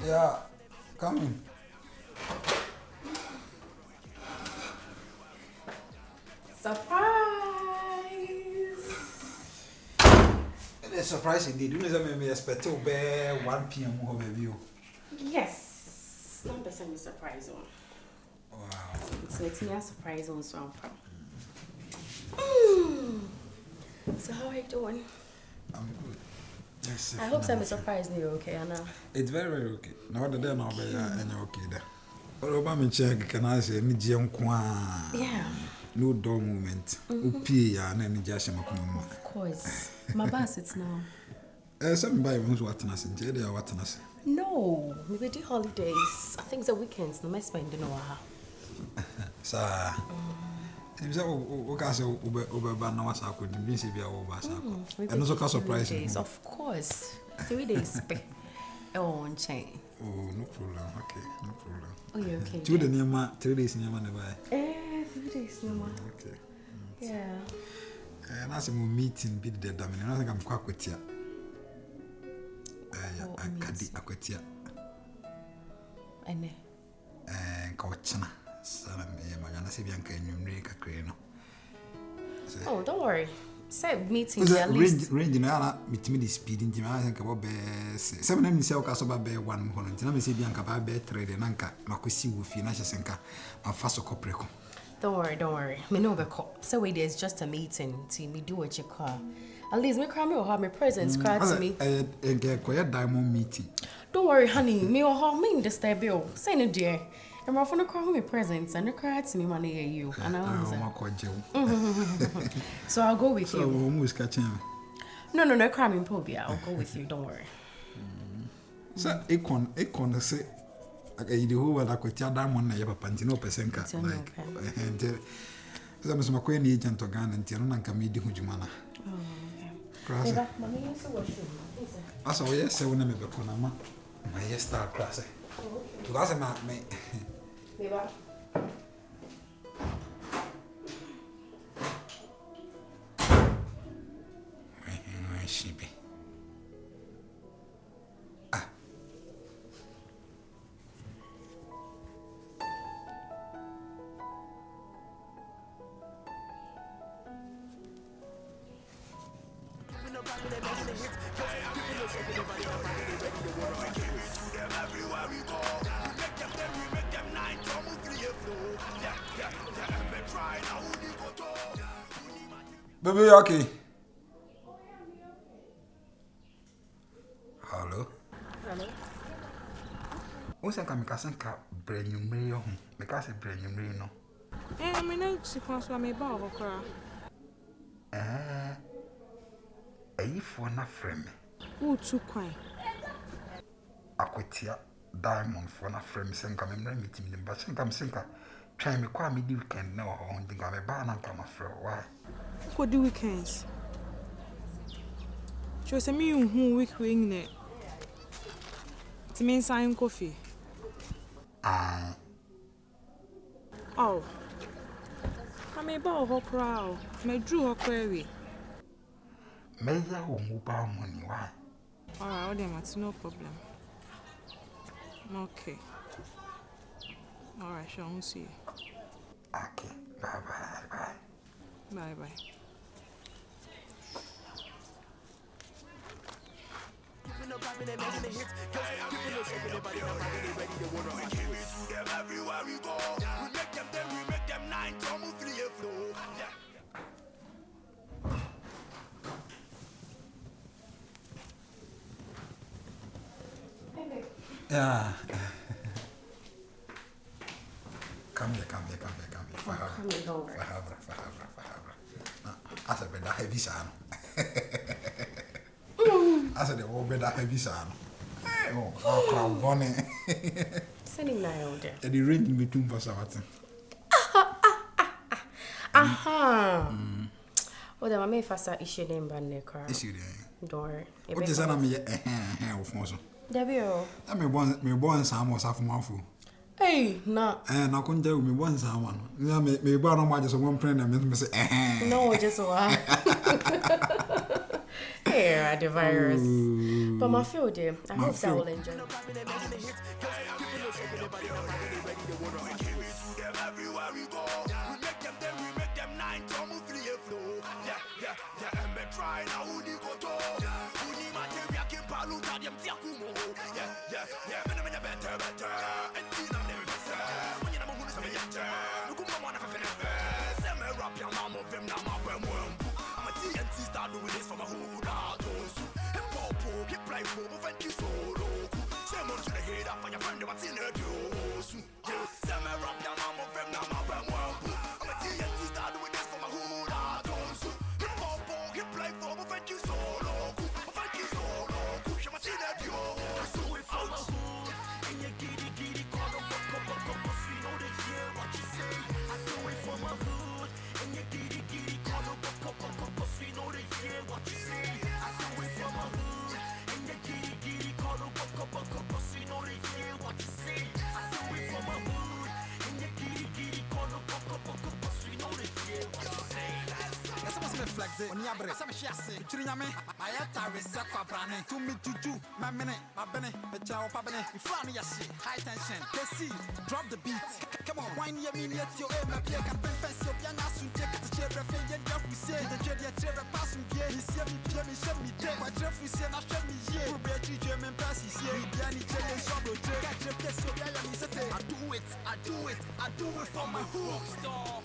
Yeah, come in. Surprise! It is surprising indeed. You know, me expect to be 1 p.m. home review. Yes, not the same surprise one. Wow. It's a surprise on some. So how are you doing? I'm good. Yes, I hope some surprise you okay, Anna. It's very, very okay. Now the day now be any okay there. But Obama check can I say ni je Yeah. No dull moment. Upi ya na ni just makuma. Of course. My boss it's now. Some buy who's what na sin je dey what na sin. No, maybe the holidays. I think the weekends no me spend no ha. Sa if say o ka say o ba na wasa ko di se bia o ba sa ko. And also ka surprise you. Of course. 3 days pay. Oh, on chain. Oh, no problem. Okay, no problem. Oh, you okay? 2 days near 3 days near man buy. 3 days no more. Okay. Yeah. And as a meeting be the damn, I think I'm quite quitting. Akadi akwatia. Ene. Kawachana. Sana me magana se bianka enwumre kakre no. Oh, don't worry. Say meeting at least. Range na mitimi the speed nti I think about be 7 na mi se o ka so ba be 1 mo no nti na me se bianka ba be 3 de nanka makosi wo fi na hyesenka afaso kopreko. Don't worry. Me no be call. So wait, there's just a meeting to me do what you call. At least me cry me or have my presents cry to me. Get diamond meeting. Don't worry, honey. Me or how me disturb you. Say no dear. I'm off on the cry me presents and the cry to me money you. And I so I'll go with you. So almost catching. No, cry me phobia. I'll go with you. Don't worry. So econ say the whole world akwatia diamond na yeba pantino pesenka like and so I'm some queen agent to Ghana and no nanka me di hujumana. Eba, mommy used to wash you. Asa we say we na me be kona ma my star class. To asa ma me. Eba. She be. Baby, okay. Hello. What's that? I'm casting cap brand new mail. Because a brand new mail, no. I mean, I suppose I may bow or cry. If one a friend, Oh, too quiet. Aquatia diamond for a friend, send coming meeting them, but send come sinker. Try me quite me weekend now, or think I'm a bar and come after why. For the weekends. She was a me who week wing it. To me, sign coffee. Oh, I may bow her crow, may drew her query. May I move money? Why? Alright, that's no problem. Okay. Alright, shall we see you? Okay, bye. Bye. Yeah. Come here. Fahabra. I said, better heavy son. I said, oh, better heavy son. Oh, crown bonnet. Sending now there. And the range between for something. Aha. Oh, the mamma faster issue name band the car. Issue there. Don't worry. What is that? Me of Monso. Debbie. I me born some was half mouthful. Hey, no. And I couldn't tell me one someone. Me born on my just one friend and me say, No, just one. Hey, the virus. But my feel there. I hope that will enjoy. Everywhere we go, we make them 9 to move the flow. Yeah, and be trying now who they go to. Who need material keep palu that them tiakumo. Yeah, me better. And tina never better. When you never want to say yeah, look at one of them. Say me rap your mom of them now my bem. I'm a TNT start doing this for my hood out. And popo keep play for move and you solo. Say more to the head up for your friend what's in the dose. Yeah, say me rap your mom of them now my bem. I'm a TNT start doing this for my hood out. And popo keep play for move and you solo. Move and you solo. You're my TNT dose. So if I'm a hood and you giddy call up, we know they hear what you say. I do it for my hood and you giddy call up, we know they hear what you say. I do it for my hood and you giddy call up, we know they hear what you say. I do it for my hood and you giddy call up, we know they hear what you say. That's what's been flexing. On your breath, some chassis. Trinyame, my attire is Saquabrane. To me, Juju, my minute, my benny, the chow pabane. In front of your shit, high tension. KC, drop the beat. Come on, wine your minute, your aim, my play, can bring fence your piano, soon take the chair, and drop we say, the chair, pass me, yeah, he see me, show me, dead. My dress we say, not show me, yeah. Who bet you German passes, yeah. Yanni, Jay, Shabro, Jay, got your place, your piano, he said, I do it for my hook star.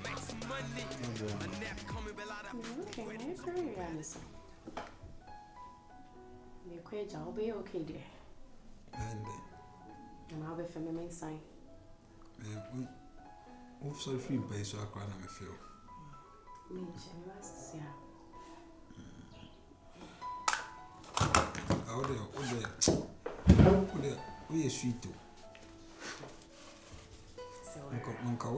Make some money. Okay, I'm very honest. You're quite I'll be okay there. And I'll be for me main sign. We've so free pay so I can't have a feel. Me, she must see. Oh, there, we are sweet too. Nunca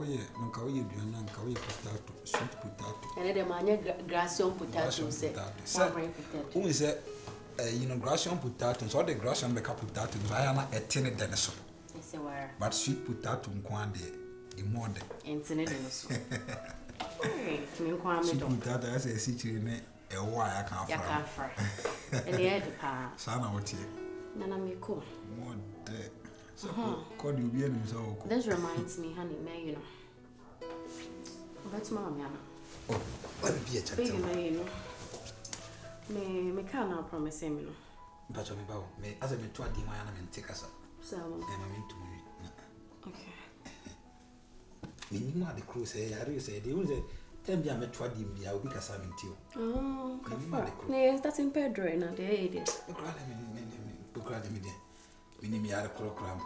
potato, sweet potato. And then my gracion potatoes. Who is it? Gracion potatoes, all the gracion become potatoes. I am a tin dinosaur. But sweet potato in one day. And tin dinosaur. Sweet potato, as I see you in a wire I can't fry. And the other part. Sana, what here? Nana, me cool. More day. Call you be any so. This reminds me, honey, may you know. That's Mamma. Oh, let me be a baby, may you know. Me can't promise him, you know. But you may as I be 20 my and take us up. So, I mean to me. Okay. You know the crew say, I say, they will say, tell me I'm a 20 me, I'll be a salmon too. Oh, yes, that's in Pedro, and at the age. Meaning me are a program.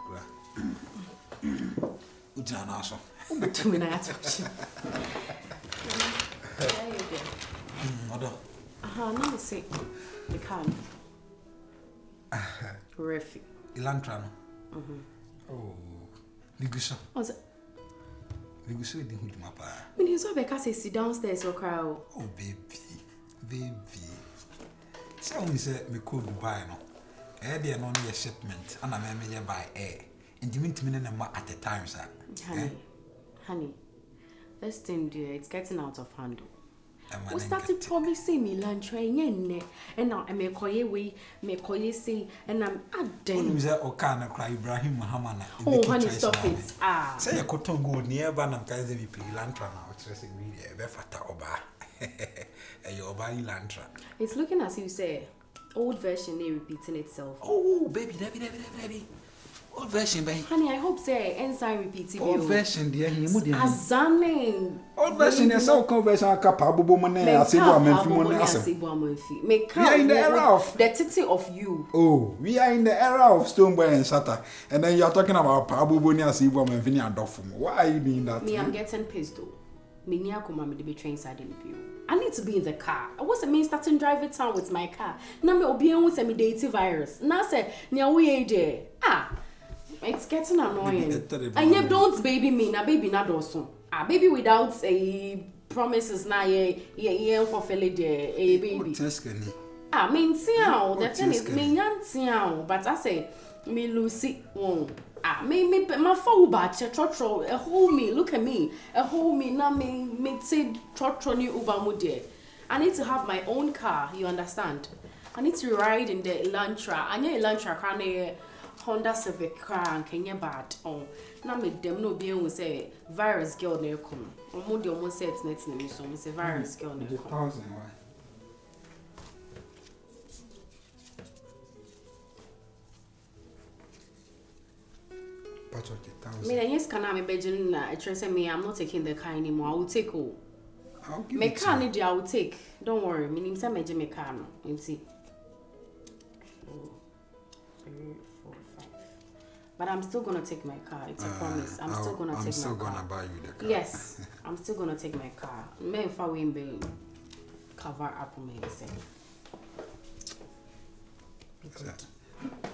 Ujanaso. But when I touch you. Mother. No, say, the can. Refi. Ilantrano. Oh, Ligusa. What's it? Ligusa didn't hold my pa. When you saw Becca say downstairs or crowd. Oh, baby. So, we said, me could buy no. Air there no near shipment, and I may by air. And you mean to me at the time, sir? Honey, this thing, dear, it's getting out of hand. We started promising me lunch train, and now I may call you say, and I'm adding. Who's that? Or can I cry Ibrahim Muhammad? Oh, honey, stop it. Say a cotton go near Banam Kazi Lantra now, it's really a befata oba. Your body Lantra. It's looking as you say. Old version is repeating itself. Oh, baby. Old version, baby. Honey, I hope say ensign repeating. Old version, dear. Azane. Old version is so conversion. Capable money. I see what I'm We are in the era of the titty of you. Oh, we are in the era of Stoneboy and Shatter, and then you are talking about Pabu Bonia. See what I'm feeling and Doffum. Why are you doing that? Me, I'm getting pissed though. Me near come me the train side in view. I need to be in the car. I wasn't me starting driving town with my car. Now me obi with me dating virus. Now say nya we there. It's getting annoying. And you don't baby me. Na baby na dosun. Baby without a promises na ye fulfill it there. Baby. Me ntiao. The thing is me ntiao. But I say me Lucy me my phone batch trotro a hold me look at me a hold me na me say trotro ni uba mu there I need to have my own car, you understand? I need to ride in the Elantra. I need Elantra car near Honda Civic car and Kenya bad. Oh, now make them no be able to say virus girl near come. Almost almost said it's next name, so we say virus girl near come. 1,000 why? Me and yes, can I be begging? I say me, I'm not taking the car anymore. I will take all. I'll give My it car to you. need I will take. Don't worry. Me name say me my car no. You see. 2, 3, 4, 5. But I'm still gonna take my car. It's a promise. I'm still gonna take my car. I'm still gonna buy you the car. Yes, I'm still gonna take my car. Me if I win be cover up me say.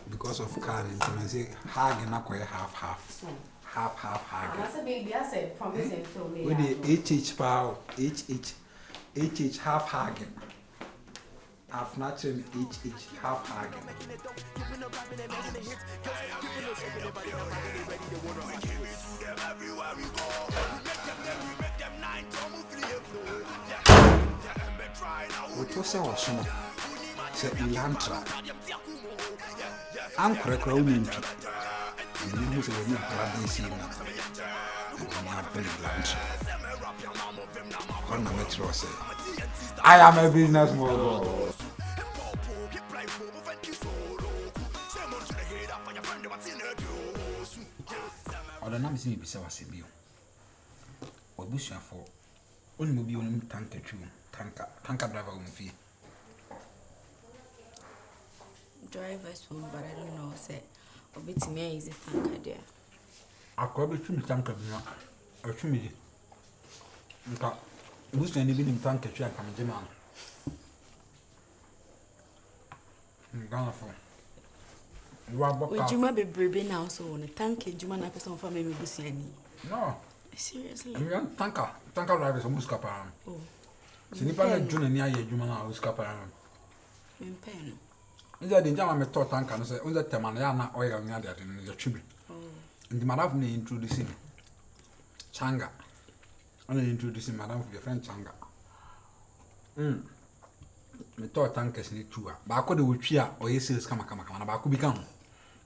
Because of car intimacy, hag and not half. Half hag. I said baby, I said promise and fill me. With the HH power, HH half hagen. Half natural HH half hagen. What was our son? Said Elantra. I'm correct, Roman. You know, so you have this in. I am a business model. Or the name is me, Bissau Sibio. Or Bushia for only mobile tanker, tanker driver on fee. Drivers home, but I don't know, say, or bit me is a tanker there. I could be true tanker, or true me. Bush and even in tanker, I come in German. Gone for. Would you be brave now? So on a tanker, you man, a person for me, Bussiani. No, seriously. I'm tanker drivers almost caparam. Oh, Sinipa June and Yaya Jumana was caparam. In pen. Is that the German taught tanker and say, on the Tamana oil and other in the tribute. And the madam may introduce him. Changa. Only introducing madam for your friend Changa. Me taught tankers need to. But I could do with Chia or yes, come, but I could become.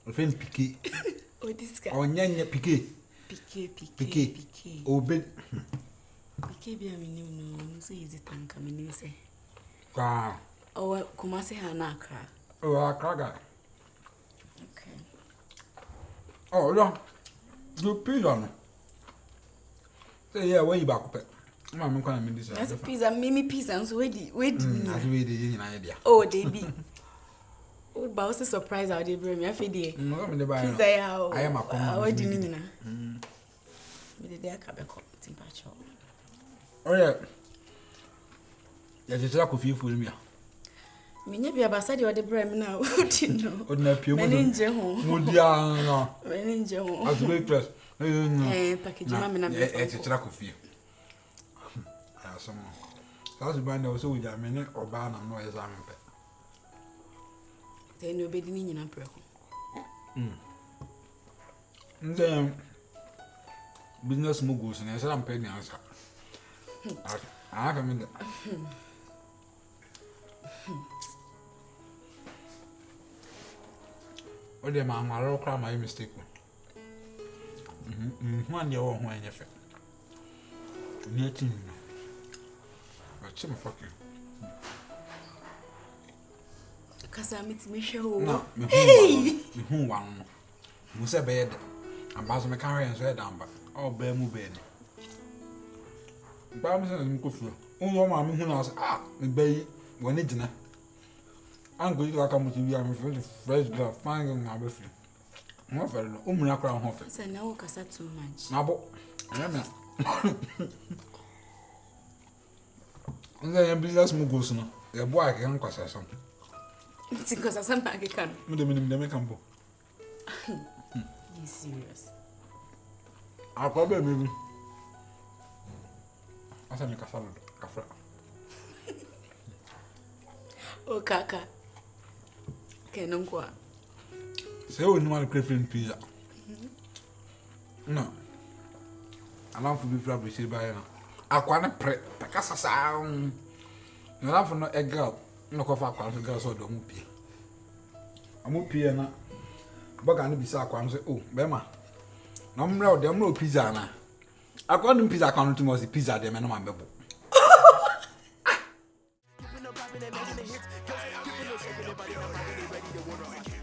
A friend Piquet. Oh, this guy. Or Nyanya Piquet. Piquet. Oh, bed. Piquet be a minimum, so easy tanker, me say. Ah. Oh, Kumasi Hanakra. Oh, I crack. Okay. Oh, no. You pizza. Say, yeah, where you back up? I'm going to this. That's a pizza, Mimi pizza, and so wait. Oh, they be. Oh, but I was surprised how they bring me. I feel the pizza. I am a common. What do you mean? Me the cabecco, temperature. Oh, yeah. There's a coffee for me. Me be about the brem now. What you know? Would not pure Meninja home. Mudia. Meninja home. As waitress. Package mamma. It's a track of you. Some. That's by no so with a minute or ban and no exam. Then nobody in a break. Then business moguls and I said I'm paying the answer. I have a minute. Oh, dear, man, I don't cry my mistake. One year old when you fit. Fuck you. Because I meet me show. No, me who one. Musa bed. I'm passing my car and swear down, but oh, bear move bed. Bams and Kufu. Oh, mamma, who knows? Ah, me bay when it's dinner. I'm going to come with you. I'm fresh glove, finding my refuge. No, for the crown office. I know because that's too much. Nabo, and then business moguls. The boy can cause us something. It's because I'm not a can. You serious? I'll probably maybe. I said, make a salad. Oh, Kaka. Can no go. Say, we know the crayfish pizza. No. I love to be flabby, say by now. I can't pray. Takasa sound. No laugh no a girl. No coffee kwa girl so do mu pie. Amu pie na. Boga no bisa kwa so oh bema. Na mra o dem no pizza na. Akwa no pizza kwa no timo si pizza dem no ma bebo. Keeping up rapping and making the hits. Keeping up shaking the body, nobody ready to wanna